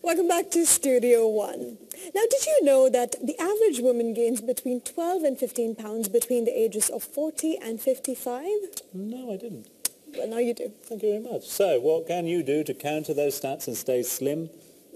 Welcome back to Studio One. Now, did you know that the average woman gains between 12 and 15 pounds between the ages of 40 and 55? No, I didn't. Well, now you do. Thank you very much. So, what can you do to counter those stats and stay slim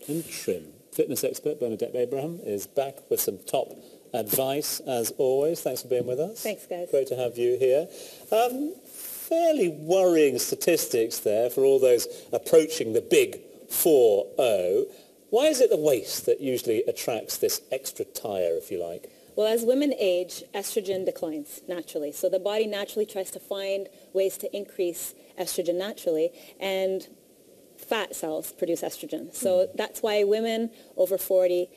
and trim? Fitness expert Bernadette Abraham is back with some top advice, as always. Thanks for being with us. Thanks, guys. Great to have you here. Fairly worrying statistics there for all those approaching the big 4-0. Why is it the waist that usually attracts this extra tire, if you like? Well, as women age, estrogen declines naturally. So the body naturally tries to find ways to increase estrogen naturally, and fat cells produce estrogen. So that's why women over 40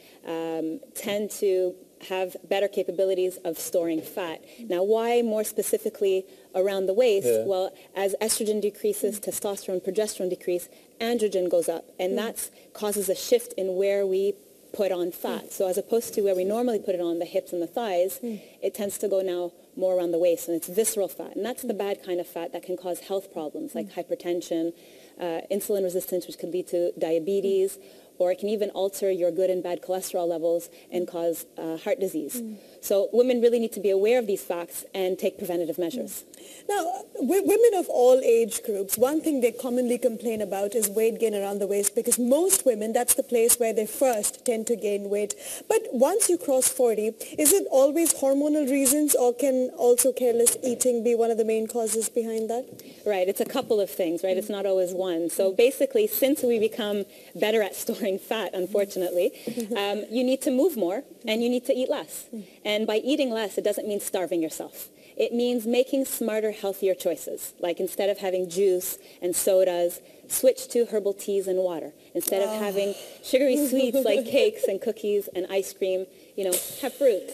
tend to have better capabilities of storing fat. Now, why more specifically around the waist? Yeah. Well, as estrogen decreases, testosterone, progesterone decrease, androgen goes up, and that causes a shift in where we put on fat. So as opposed to where we normally put it on the hips and the thighs, it tends to go now more around the waist, and it's visceral fat. And that's the bad kind of fat that can cause health problems like hypertension, insulin resistance, which can lead to diabetes, or it can even alter your good and bad cholesterol levels and cause heart disease. So women really need to be aware of these facts and take preventative measures. Now, women of all age groups, one thing they commonly complain about is weight gain around the waist, because most women, that's the place where they first tend to gain weight. But once you cross 40, is it always hormonal reasons, or can also careless eating be one of the main causes behind that? Right, it's a couple of things, right? It's not always one. So basically, since we become better at storing fat, unfortunately, you need to move more and you need to eat less. And by eating less, it doesn't mean starving yourself. It means making smarter, healthier choices. Like instead of having juice and sodas, switch to herbal teas and water. Instead of having sugary sweets like cakes and cookies and ice cream, you know, have fruit.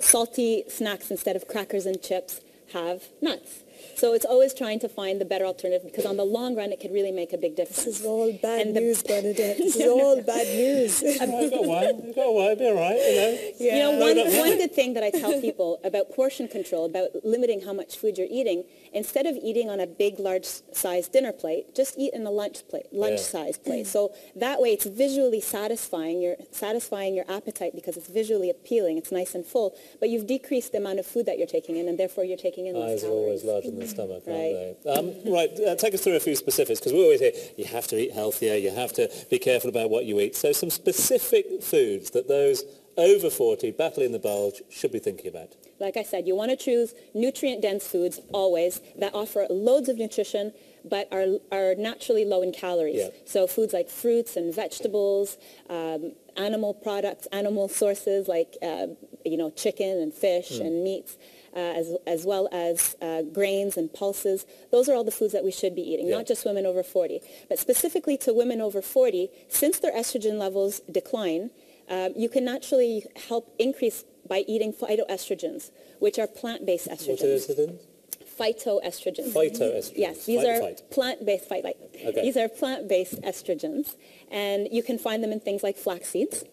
Salty snacks instead of crackers and chips, have nuts. So it's always trying to find the better alternative, because on the long run, it could really make a big difference. This is all bad news, Bernadette. This is all bad news. I've got one. You've got one. It'll be all right, you know. Yeah. You know, one good thing that I tell people about portion control, about limiting how much food you're eating, instead of eating on a big, large-sized dinner plate, just eat in a lunch-sized plate. So that way, it's visually satisfying. You're satisfying your appetite because it's visually appealing. It's nice and full, but you've decreased the amount of food that you're taking in, and therefore you're taking in less calories. Eyes are always larger than the stomach, right. aren't they? Right, take us through a few specifics, because we always hear you have to eat healthier, you have to be careful about what you eat. So some specific foods that those over 40 battling the bulge should be thinking about. Like I said, you want to choose nutrient-dense foods always that offer loads of nutrition but are naturally low in calories. Yeah. So foods like fruits and vegetables, animal products, animal sources like you know, chicken and fish and meats, as well as grains and pulses. Those are all the foods that we should be eating, not just women over 40. But specifically to women over 40, since their estrogen levels decline, you can naturally help increase by eating phytoestrogens, which are plant-based estrogens. What is it then? Phytoestrogens. Phytoestrogens. Yes, these are plant-based These are plant-based estrogens, and you can find them in things like flax seeds.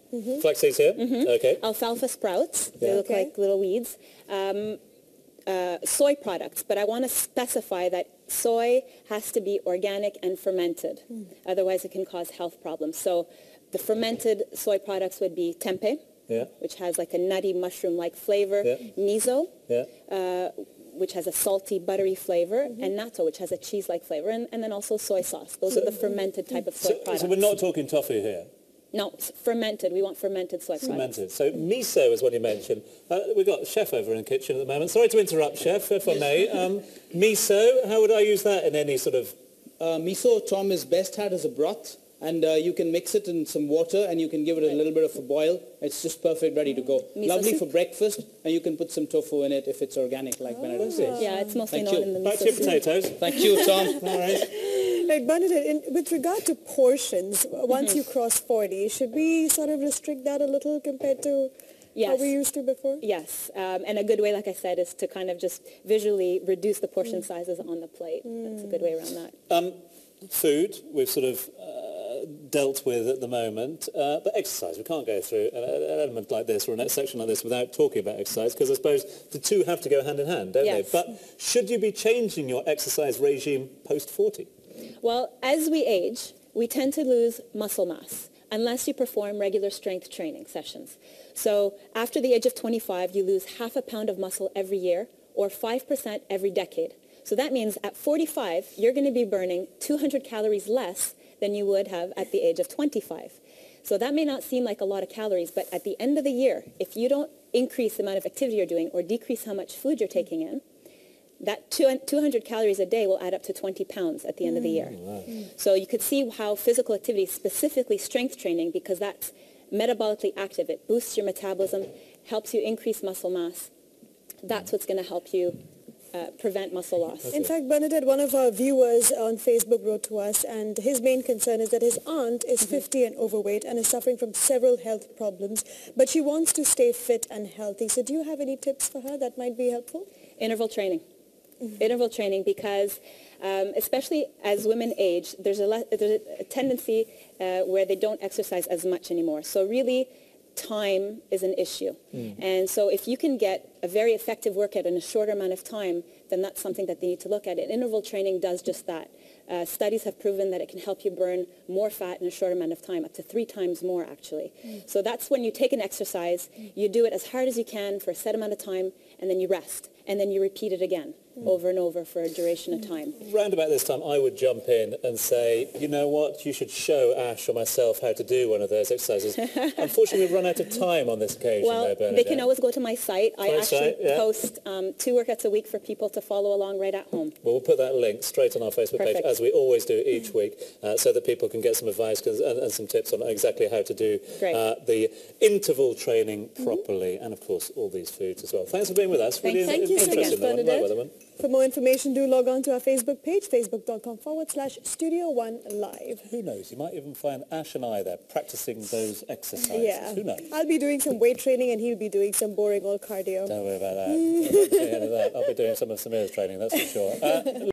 Flax seeds here. Okay. Alfalfa sprouts. They look like little weeds. Soy products, but I want to specify that soy has to be organic and fermented. Otherwise, it can cause health problems. So the fermented soy products would be tempeh, which has like a nutty mushroom-like flavor, miso, which has a salty, buttery flavor, and natto, which has a cheese-like flavor, and then also soy sauce. Those are the fermented type of soy products. So we're not talking tofu here? No, it's fermented. We want fermented soy products. Fermented. So miso is what you mentioned. We've got a chef over in the kitchen at the moment. Sorry to interrupt, chef, if I may. Miso, how would I use that in any sort of... Miso, Tom, is best had as a broth. And you can mix it in some water and you can give it a little bit of a boil. It's just perfect, ready to go. Lovely for breakfast, and you can put some tofu in it if it's organic, like Bernadette says. Yeah, it's mostly known in the miso. Back to your potatoes. Thank you, Tom. All right. Like Bernadette, with regard to portions, once you cross 40, should we sort of restrict that a little compared to how we used to before? Yes, and a good way, like I said, is to kind of just visually reduce the portion sizes on the plate. That's a good way around that. Food, we've sort of dealt with at the moment, but exercise, we can't go through an element like this or a section like this without talking about exercise, because I suppose the two have to go hand in hand, don't they? But should you be changing your exercise regime post-40? Well, as we age, we tend to lose muscle mass. unless you perform regular strength training sessions. So after the age of 25, you lose half a pound of muscle every year, or 5% every decade. So that means at 45, you're going to be burning 200 calories less than you would have at the age of 25. So that may not seem like a lot of calories, but at the end of the year, if you don't increase the amount of activity you're doing or decrease how much food you're taking in, that 200 calories a day will add up to 20 pounds at the end of the year. Wow. So you could see how physical activity, specifically strength training, because that's metabolically active. It boosts your metabolism, helps you increase muscle mass. That's what's going to help you prevent muscle loss. In fact, Bernadette, one of our viewers on Facebook wrote to us, and his main concern is that his aunt is 50 and overweight and is suffering from several health problems, but she wants to stay fit and healthy. So do you have any tips for her that might be helpful? Interval training. Interval training, because especially as women age, there's a tendency where they don't exercise as much anymore. So really, time is an issue. And so if you can get a very effective workout in a shorter amount of time, then that's something that they need to look at. And interval training does just that. Studies have proven that it can help you burn more fat in a short amount of time, up to 3 times more actually. So that's when you take an exercise, you do it as hard as you can for a set amount of time, and then you rest, and then you repeat it again over and over for a duration of time. Round about this time, I would jump in and say, you know what, you should show Ash or myself how to do one of those exercises. Unfortunately, we've run out of time on this occasion. Well, they can always go to my site. I actually post 2 workouts a week for people to follow along right at home. Well, we'll put that link straight on our Facebook page, as we always do each week, so that people can get some advice and some tips on exactly how to do the interval training properly, and of course all these foods as well. Thanks for being with us. Thank you so much, Bernadette. For more information, do log on to our Facebook page, facebook.com/Studio One Live. Who knows? You might even find Ash and I there practicing those exercises. Yeah. Who knows? I'll be doing some weight training and he'll be doing some boring old cardio. Don't worry about that. I'll be doing some of Samir's training, that's for sure.